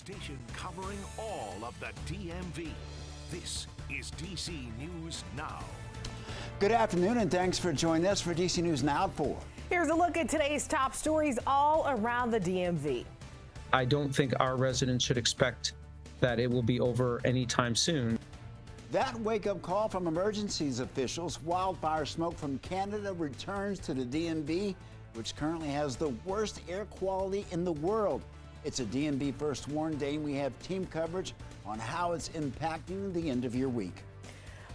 station covering all of the DMV. This is DC News Now. Good afternoon and thanks for joining us for DC News Now at 4. Here's a look at today's top stories all around the DMV. I don't think our residents should expect that it will be over anytime soon. That wake-up call from emergencies officials. Wildfire smoke from Canada returns to the DMV, which currently has the worst air quality in the world. It's a DMV First Warn Day, and we have team coverage on how it's impacting the end of your week.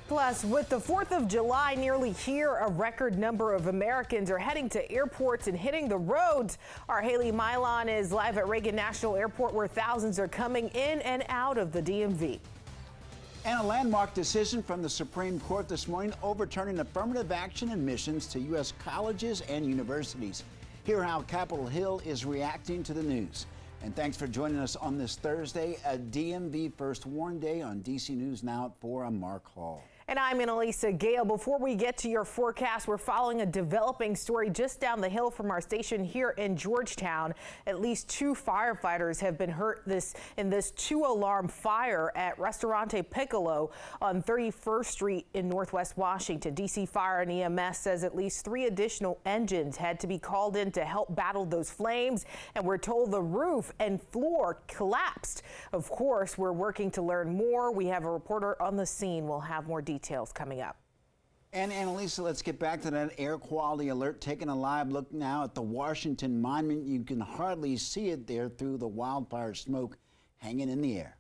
Plus, with the 4th of July nearly here, a record number of Americans are heading to airports and hitting the roads. Our Haley Milon is live at Reagan National Airport, where thousands are coming in and out of the DMV. And a landmark decision from the Supreme Court this morning overturning affirmative action admissions to U.S. colleges and universities. Hear how Capitol Hill is reacting to the news. And thanks for joining us on this Thursday, a DMV First Warn Day on DC News Now at 4. I'm Mark Hall. And I'm Annalisa Gale. Before we get to your forecast, we're following a developing story just down the hill from our station here in Georgetown. At least 2 firefighters have been hurt in this 2-alarm fire at Restaurante Piccolo on 31st Street in Northwest Washington. DC Fire and EMS says at least 3 additional engines had to be called in to help battle those flames, and we're told the roof and floor collapsed. Of course, we're working to learn more. We have a reporter on the scene. We'll have more details coming up. And Annalisa, let's get back to that air quality alert. Taking a live look now at the Washington Monument. You can hardly see it there through the wildfire smoke hanging in the air.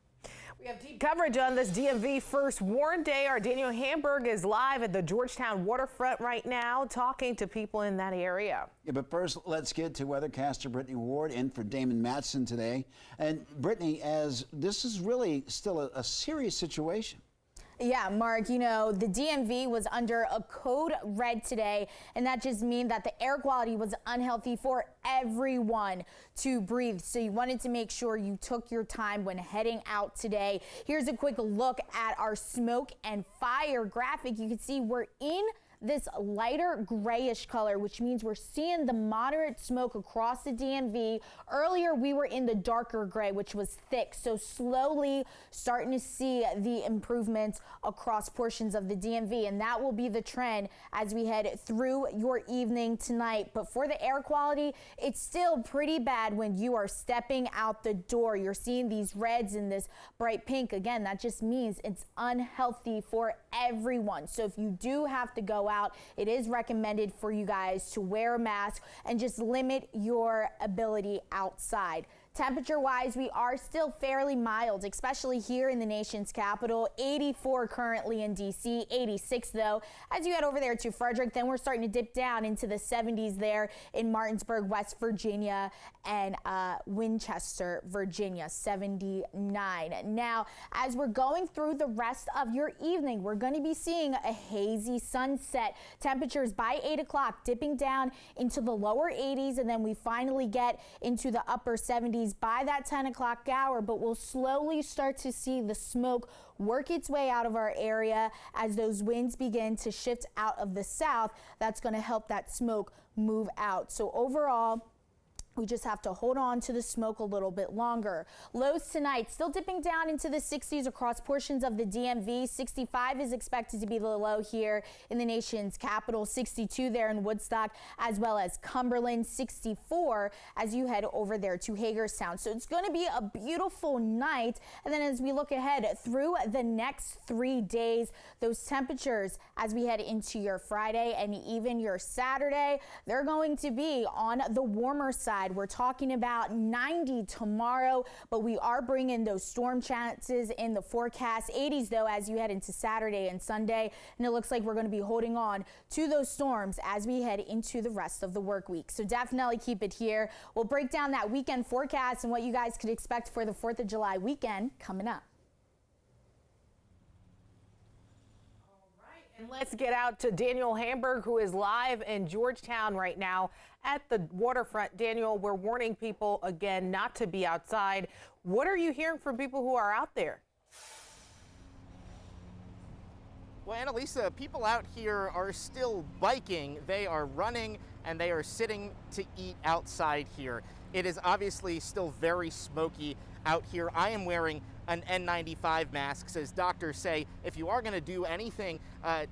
We have deep coverage on this DMV First Warn Day. Our Daniel Hamburg is live at the Georgetown waterfront right now, talking to people in that area. Yeah, but first, let's get to weathercaster Brittany Ward in for Damon Matson today. And Brittany, as this is really still a serious situation. Yeah, Mark, you know, the DMV was under a code red today, and that just means that the air quality was unhealthy for everyone to breathe. So you wanted to make sure you took your time when heading out today. Here's a quick look at our smoke and fire graphic. You can see we're in this lighter grayish color, which means we're seeing the moderate smoke across the DMV. Earlier, we were in the darker gray, which was thick. So slowly starting to see the improvements across portions of the DMV. And that will be the trend as we head through your evening tonight. But for the air quality, it's still pretty bad when you are stepping out the door. You're seeing these reds and this bright pink. Again, that just means it's unhealthy for everyone. So if you do have to go out, it is recommended for you guys to wear a mask and just limit your ability outside. Temperature wise, we are still fairly mild, especially here in the nation's capital. 84 currently in DC, 86 though. As you head over there to Frederick, then we're starting to dip down into the 70s there in Martinsburg, West Virginia, and Winchester, Virginia, 79. Now, as we're going through the rest of your evening, we're going to be seeing a hazy sunset. Temperatures by 8 o'clock dipping down into the lower 80s, and then we finally get into the upper 70s by that 10 o'clock hour, but we'll slowly start to see the smoke work its way out of our area as those winds begin to shift out of the south. That's going to help that smoke move out. So overall, we just have to hold on to the smoke a little bit longer. Lows tonight still dipping down into the 60s across portions of the DMV. 65 is expected to be the low here in the nation's capital. 62 there in Woodstock, as well as Cumberland. 64 as you head over there to Hagerstown. So it's going to be a beautiful night. And then as we look ahead through the next 3 days, those temperatures as we head into your Friday and even your Saturday, they're going to be on the warmer side. We're talking about 90 tomorrow, but we are bringing those storm chances in the forecast. 80s though as you head into Saturday and Sunday, and it looks like we're going to be holding on to those storms as we head into the rest of the work week. So definitely keep it here. We'll break down that weekend forecast and what you guys could expect for the 4th of July weekend coming up. And let's get out to Daniel Hamburg, who is live in Georgetown right now at the waterfront. Daniel, we're warning people again not to be outside. What are you hearing from people who are out there? Well, Annalisa, people out here are still biking. They are running and they are sitting to eat outside here. It is obviously still very smoky out here. I am wearing an N95 mask. As doctors say, if you are going to do anything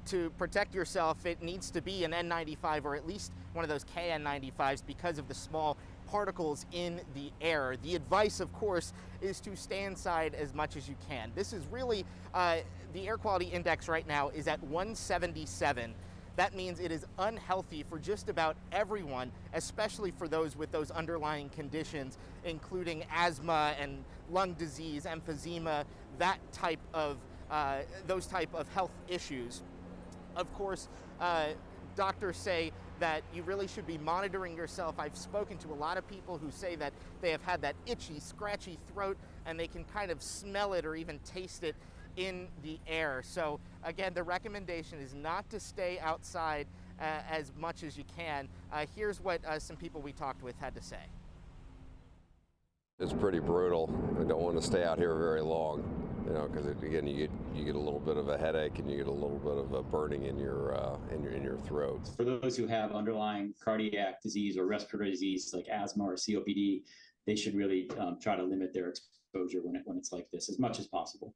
to protect yourself, it needs to be an N95 or at least one of those KN95s because of the small particles in the air. The advice, of course, is to stay inside as much as you can. This is really, the air quality index right now is at 177. That means it is unhealthy for just about everyone, especially for those with those underlying conditions, including asthma and lung disease, emphysema, that type of, those type of health issues. Of course, doctors say that you really should be monitoring yourself. I've spoken to a lot of people who say that they have had that itchy, scratchy throat and they can kind of smell it or even taste it in the air. So again, the recommendation is not to stay outside as much as you can. Here's what some people we talked with had to say. It's pretty brutal. We don't want to stay out here very long, you know, because again, you get a little bit of a headache and you get a little bit of a burning in your throat. For those who have underlying cardiac disease or respiratory disease like asthma or COPD, they should really try to limit their exposure when it's like this as much as possible.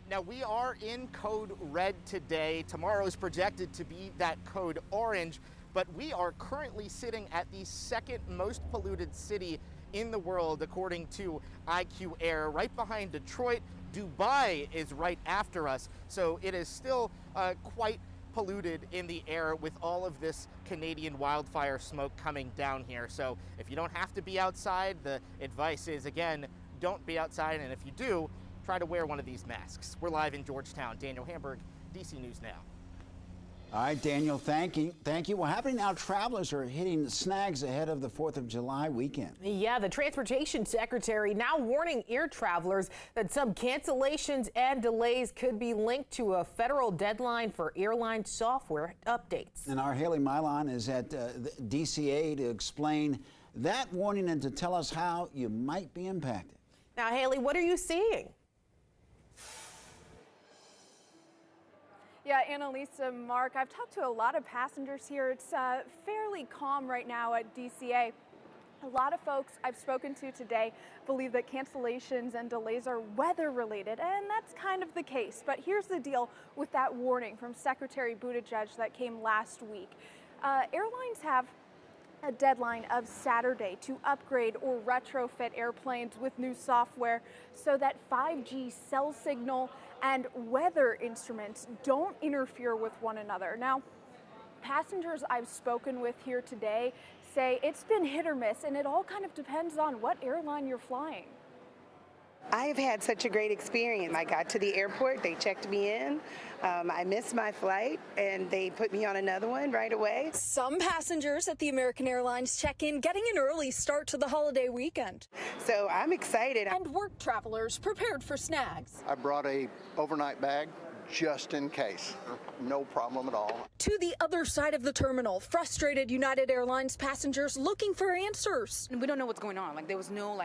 Now, we are in code red today. Tomorrow is projected to be that code orange, but we are currently sitting at the second most polluted city in the world, according to IQ Air. Right behind Detroit, Dubai is right after us. So it is still quite polluted in the air with all of this Canadian wildfire smoke coming down here. So if you don't have to be outside, the advice is, again, don't be outside. And if you do, try to wear one of these masks. We're live in Georgetown. Daniel Hamburg, DC News Now. All right, Daniel, thank you. Well, happening now, travelers are hitting snags ahead of the 4th of July weekend. Yeah, the Transportation Secretary now warning air travelers that some cancellations and delays could be linked to a federal deadline for airline software updates. And our Haley Milon is at the DCA to explain that warning and to tell us how you might be impacted. Now, Haley, what are you seeing? Yeah, Annalisa, Mark, I've talked to a lot of passengers here. It's fairly calm right now at DCA. A lot of folks I've spoken to today believe that cancellations and delays are weather related, and that's kind of the case. But here's the deal with that warning from Secretary Buttigieg that came last week. Airlines have a deadline of Saturday to upgrade or retrofit airplanes with new software so that 5G cell signal and weather instruments don't interfere with one another. Now, passengers I've spoken with here today say it's been hit or miss, and it all kind of depends on what airline you're flying. I have had such a great experience. I got to the airport, they checked me in, I missed my flight, and they put me on another one right away. Some passengers at the American Airlines check-in getting an early start to the holiday weekend. So I'm excited. And work travelers prepared for snags. I brought a overnight bag just in case. No problem at all. To the other side of the terminal, frustrated United Airlines passengers looking for answers. We don't know what's going on. Like, there was no,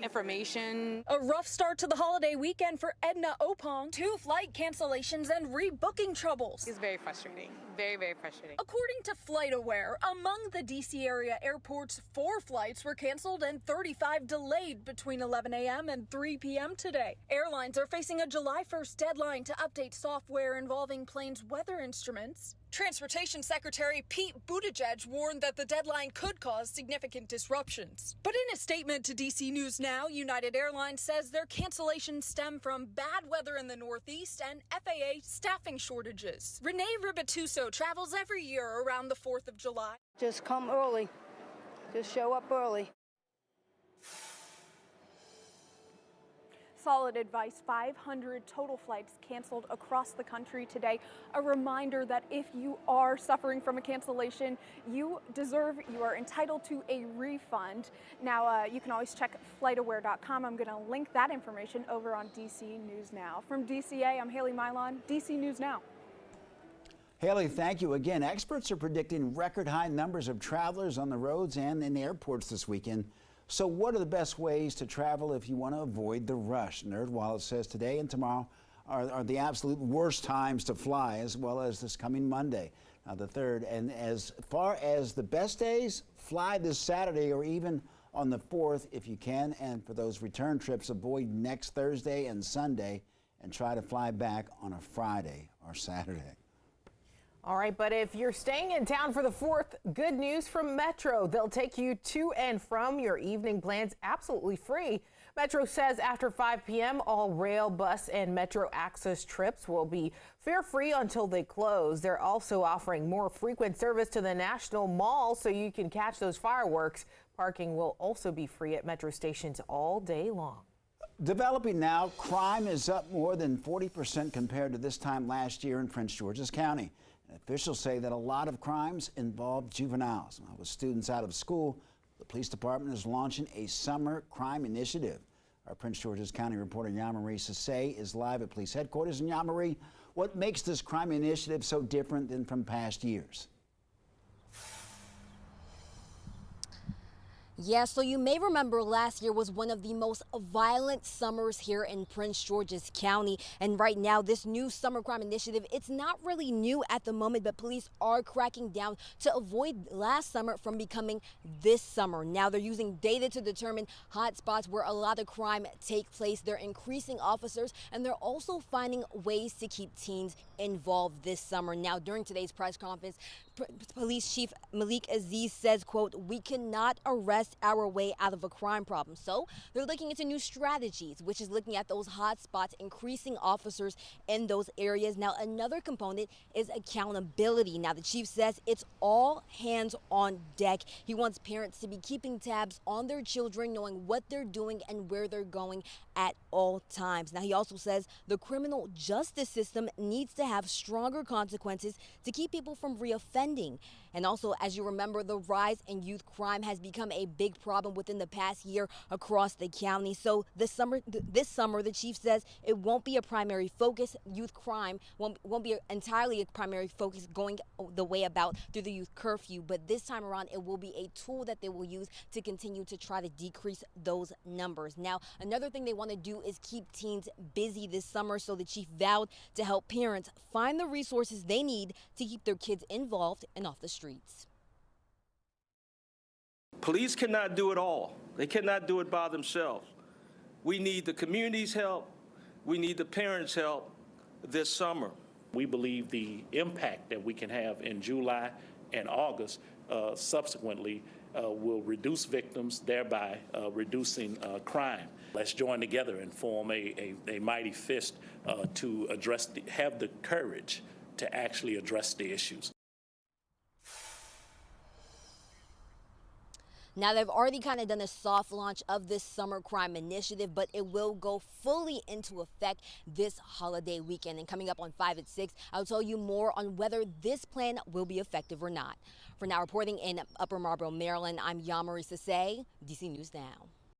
information. A rough start to the holiday weekend for Edna Opong. 2 flight cancellations and rebooking troubles. It's very frustrating. Very, very frustrating. According to FlightAware, among the DC area airports, 4 flights were canceled and 35 delayed between 11 a.m. and 3 p.m. today. Airlines are facing a July 1st deadline to update software involving planes' weather instruments. Transportation Secretary Pete Buttigieg warned that the deadline could cause significant disruptions. But in a statement to DC News Now, United Airlines says their cancellations stem from bad weather in the Northeast and FAA staffing shortages. Renee Ribatuso travels every year around the 4th of July. Just come early. Just show up early. Solid advice. 500 total flights canceled across the country today. A reminder that if you are suffering from a cancellation, you are entitled to a refund. Now, you can always check flightaware.com. I'm going to link that information over on DC News Now. From DCA, I'm Haley Milon, DC News Now. Haley, thank you again. Experts are predicting record high numbers of travelers on the roads and in airports this weekend. So what are the best ways to travel if you want to avoid the rush? NerdWallet says today and tomorrow are the absolute worst times to fly, as well as this coming Monday. the 3rd. And as far as the best days, fly this Saturday or even on the 4th if you can. And for those return trips, avoid next Thursday and Sunday and try to fly back on a Friday or Saturday. All right, but if you're staying in town for the 4th, good news from Metro. They'll take you to and from your evening plans absolutely free. Metro says after 5 p.m., all rail, bus, and Metro Access trips will be fare-free until they close. They're also offering more frequent service to the National Mall so you can catch those fireworks. Parking will also be free at Metro stations all day long. Developing now, crime is up more than 40% compared to this time last year in Prince George's County. Officials say that a lot of crimes involve juveniles. Now, with students out of school, the police department is launching a summer crime initiative. Our Prince George's County reporter Yamari Sase is live at police headquarters. And Yamari, what makes this crime initiative so different than from past years? Yeah, so you may remember last year was one of the most violent summers here in Prince George's County. And right now, this new summer crime initiative, it's not really new at the moment, but police are cracking down to avoid last summer from becoming this summer. Now, they're using data to determine hot spots where a lot of crime take place. They're increasing officers, and they're also finding ways to keep teens involved this summer. Now, during today's press conference, Police Chief Malik Aziz says, quote, "We cannot arrest our way out of a crime problem." So they're looking into new strategies, which is looking at those hot spots, increasing officers in those areas. Now, another component is accountability. Now, the chief says it's all hands on deck. He wants parents to be keeping tabs on their children, knowing what they're doing and where they're going at all times. Now, he also says the criminal justice system needs to have stronger consequences to keep people from reoffending. And also, as you remember, the rise in youth crime has become a big problem within the past year across the county. So this summer, the chief says it won't be a primary focus. Youth crime won't be entirely a primary focus going the way about through the youth curfew. But this time around, it will be a tool that they will use to continue to try to decrease those numbers. Now, another thing they want to do is keep teens busy this summer. So the chief vowed to help parents find the resources they need to keep their kids involved and off the streets. Police cannot do it all. They cannot do it by themselves. We need the community's help. We need the parents' help this summer. We believe the impact that we can have in July and August subsequently will reduce victims, thereby reducing crime. Let's join together and form a mighty fist to have the courage to actually address the issues. Now, they've already kind of done a soft launch of this summer crime initiative, but it will go fully into effect this holiday weekend. And coming up on 5 at 6, I'll tell you more on whether this plan will be effective or not. For now, reporting in Upper Marlboro, Maryland, I'm Yamari Sase, DC News Now.